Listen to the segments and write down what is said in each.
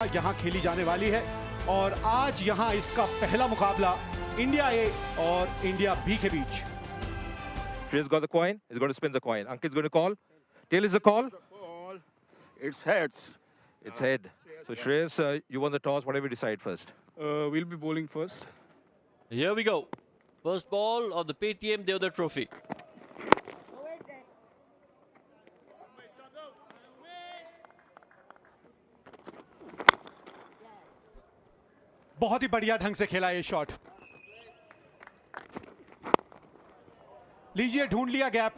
यहाँ खेली जाने वाली है और आज यहाँ इसका पहला मुकाबला इंडिया ए और इंडिया बी के बीच। Shreyas got the coin. He's going to spin the coin. Ankit's going to call. Tail is the call. It's heads. It's head. So Shreyas, you won the toss. Whatever you decide first. We'll be bowling first. Here we go. First ball of the Paytm Devdutt Trophy. बहुत ही बढ़िया ढंग से खेला ये shot. लीजिए, ढूंढ लिया gap.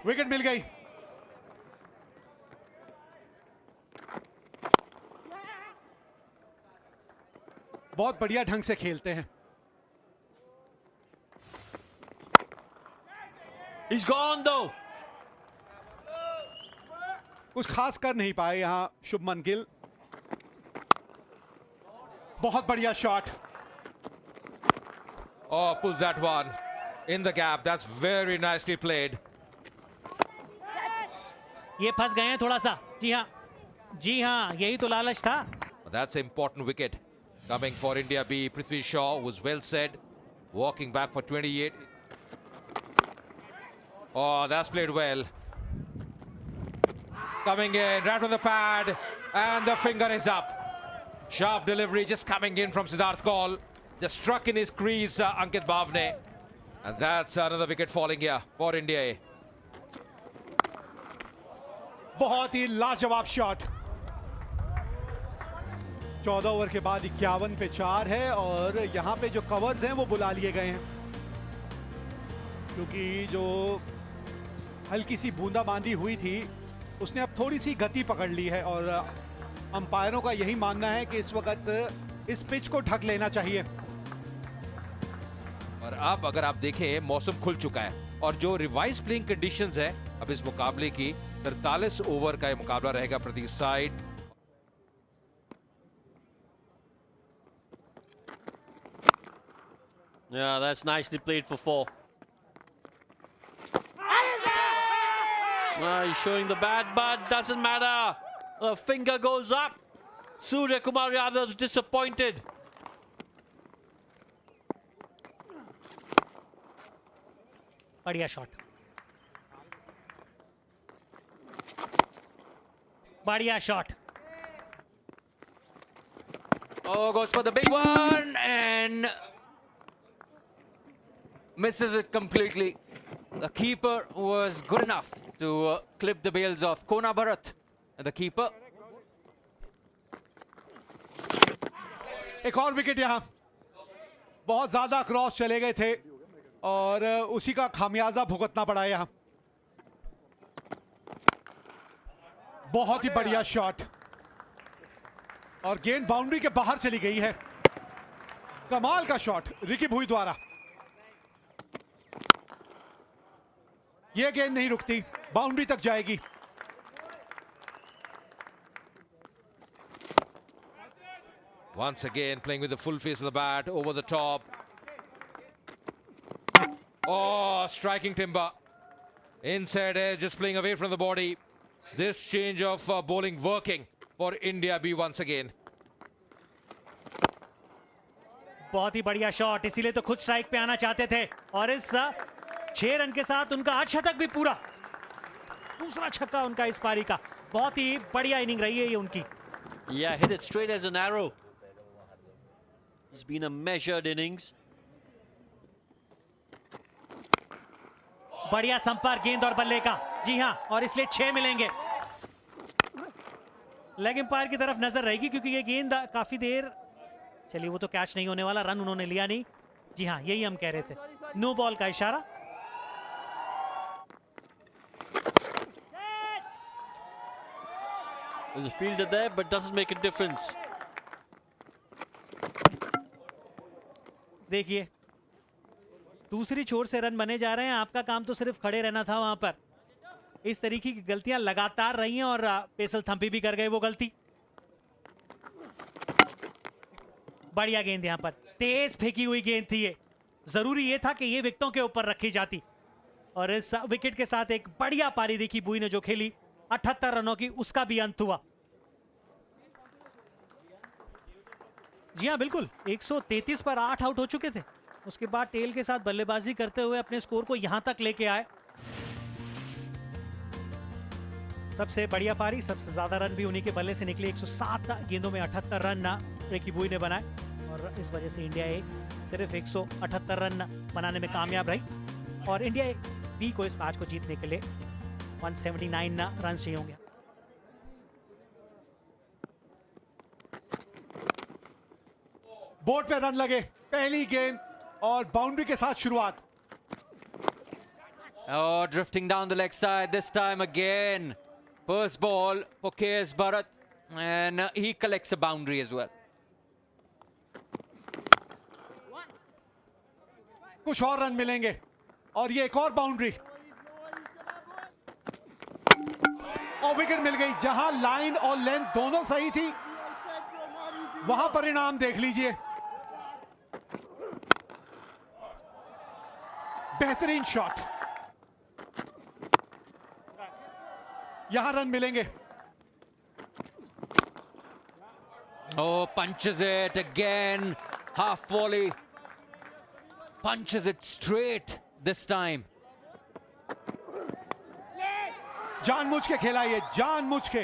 Wicket मिल गई। बहुत बढ़िया ढंग से खेलते हैं। He's gone though. कुछ खास कर नहीं पाए यहां शुभमन गिल। बहुत बढ़िया shot. Oh, pulls that one in the gap. That's very nicely played. ये फंस गए हैं थोड़ा सा। जी हाँ, यही तो लालच था। That's an important wicket coming for India B. Prithvi Shaw was well said, walking back for 28. Oh, that's played well. Coming in right on the pad, and the finger is up. Sharp delivery just coming in from Siddharth Kaul. Just struck in his crease, Ankit Bhavne. And that's another wicket falling here for India A. बहुत ही लाजवाब shot. 14 over के बाद 51 पे 4 है और यहाँ पे जो कवर्स हैं वो बुला लिए गए हैं क्योंकि जो हल्की सी बूंदाबांदी हुई थी उसने अब थोड़ी सी गति पकड़ ली है और अंपायरों का यही मानना है कि इस वक्त इस पिच को ढक लेना चाहिए। और अब अगर आप देखें मौसम खुल चुका है और जो रिवाइज प्लेइंग कंडीशंस है अब इस मुकाबले की 43 ओवर का ये मुकाबला रहेगा प्रति side. Yeah, that's nicely played for 4. He's showing the bat, but doesn't matter. The finger goes up. Surya Kumar Yadav disappointed. बढ़िया शॉट। बढ़िया shot. Oh, goes for the big one and misses it completely. The keeper was good enough to clip the bails of Kona Bharat. And the keeper. एक और wicket यहाँ। बहुत ज्यादा cross चले गए थे और उसी का खामियाजा भुगतना पड़ा यहाँ। बहुत ही बढ़िया शॉट और गेंद बाउंड्री के बाहर चली गई है। कमाल का शॉट रिकी भुई द्वारा। यह गेंद नहीं रुकती, बाउंड्री तक जाएगी। Once again playing with the full face of the bat over the top. Oh, striking timber. Inside edge, just playing away from the body. This change of bowling working for India B once again. बहुत ही बढ़िया shot, इसीलिए तो खुद strike पे आना चाहते थे और इस 6 रन के साथ उनका अर्धशतक भी पूरा। दूसरा छक्का उनका इस पारी का। बहुत ही बढ़िया इनिंग रही है ये उनकी। Yeah, hit it straight as an arrow. It's been a measured innings. बढ़िया संपर्क गेंद और बल्ले का। जी हाँ, और इसलिए 6 मिलेंगे। लेग एम्पायर की तरफ नजर रहेगी क्योंकि ये गेंद काफी देर, चलिए वो तो कैच नहीं होने वाला, रन उन्होंने लिया नहीं। जी हाँ, यही हम कह रहे थे। नो बॉल का इशारा। There's a fielder there, but doesn't make a difference. देखिए, दूसरी छोर से रन बने जा रहे हैं। आपका काम तो सिर्फ खड़े रहना था वहां पर। इस तरीके की गलतियां लगातार रही हैं और पेसल थम्पी भी कर गए वो गलती। बढ़िया गेंद यहां पर, तेज फेंकी हुई गेंद थी ये। जरूरी ये था कि ये विकेटों के ऊपर रखी जाती और इस विकेट के साथ एक बढ़िया पारी रिकी बुई ने जो खेली 78 रनों की, उसका भी अंत हुआ। जी हाँ बिल्कुल, 133 पर 8 आउट हो चुके थे। उसके बाद टेल के साथ बल्लेबाजी करते हुए अपने स्कोर को यहां तक लेके आए। सबसे बढ़िया पारी, सबसे ज्यादा रन भी उन्हीं के बल्ले से निकले। 107 गेंदों में 78 रन रिकी बुई ने बनाए और इस वजह से इंडिया ए सिर्फ 178 रन बनाने में कामयाब रही और इंडिया बी को इस मैच को जीतने के लिए 179 रन चाहिए होंगे। बोर्ड पे रन लगे, पहली गेंद और बाउंड्री के साथ शुरुआत। Oh, drifting down the leg side this time again. First ball for KS Bharat, and he collects a boundary as well. कुछ और रन मिलेंगे और ये एक और बाउंड्री और विकेट मिल गई। जहां लाइन और लेंथ दोनों सही थी, वहां परिणाम देख लीजिए। बेहतरीन शॉट, यहां रन मिलेंगे। Oh, punches it again. Half volley. Punches it straight this time. जानबूझ के खेला, ये जानबूझ के।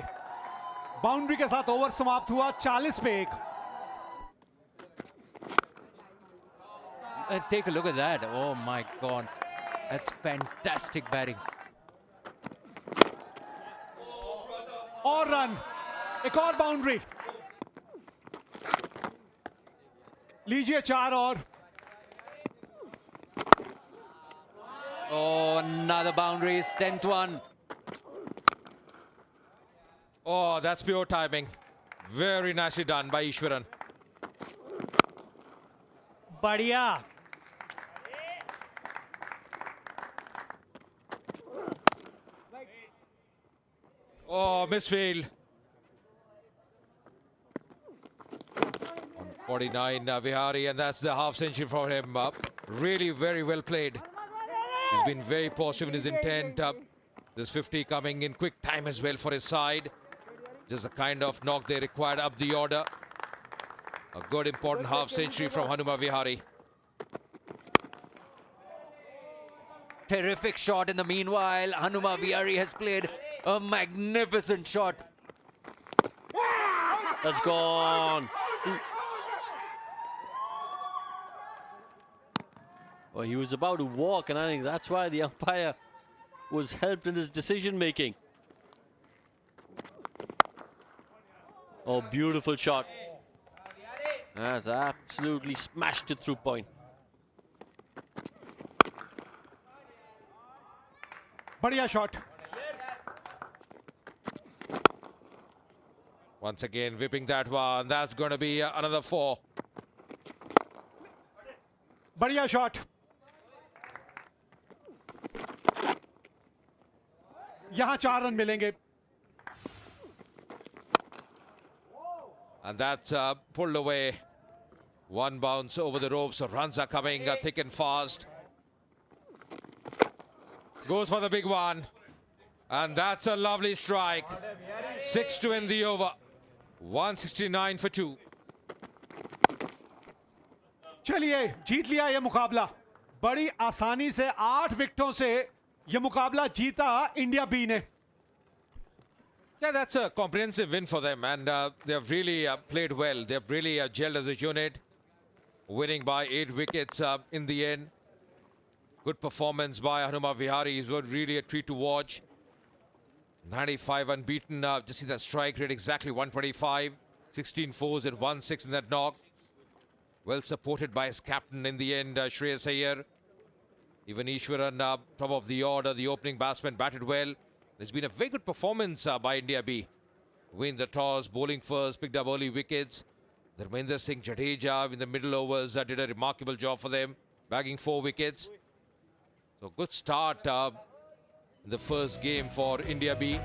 बाउंड्री के साथ ओवर समाप्त हुआ 40 पे 1। Take a look at that. Oh my God. That's fantastic batting. और रन, एक और बाउंड्री, लीजिए 4 और। Oh, another boundary. It's 10-1. Oh, that's pure timing. Very nicely done by Ishwaran. बढ़िया। Oh, misfield. 49 Vihari, and that's the half century for him. Really very well played. He's been very positive in his intent. This 50 coming in quick time as well for his side. Just the kind of knock they required up the order. A good important half century from Hanuma Vihari. Terrific shot in the meanwhile. Hanuma Vihari has played a magnificent shot. That's gone. Well, he was about to walk, and I think that's why the umpire was helped in his decision making. Oh, beautiful shot. That's absolutely smashed it through point. बढ़िया shot. Once again whipping that one. That's going to be another 4. बढ़िया shot, यहां 4 run मिलेंगे। And that's pulled away. One bounce over the ropes. So runs are coming thick and fast. Goes for the big one. And that's a lovely strike. 6 to end the over. 169 for 2. चलिए, जीत लिया ये मुकाबला। बड़ी आसानी से 8 विकेटों से ये मुकाबला जीता इंडिया बी ने। Yeah, that's a comprehensive win for them, and they've really played well. They've really gelled as a unit, winning by 8 wickets in the end. Good performance by Hanuma Vihari. It was really a treat to watch. 95 unbeaten. Just see that strike rate, exactly 125. 16 fours and 1-6 in that knock. Well supported by his captain in the end, Shreyas Iyer. Even Ishwaran, top of the order, the opening batsman batted well. There's been a very good performance by India B. Win the toss, bowling first, picked up early wickets. Dharmendra Singh Jadeja in the middle overs did a remarkable job for them, bagging 4 wickets. So good start in the first game for India B.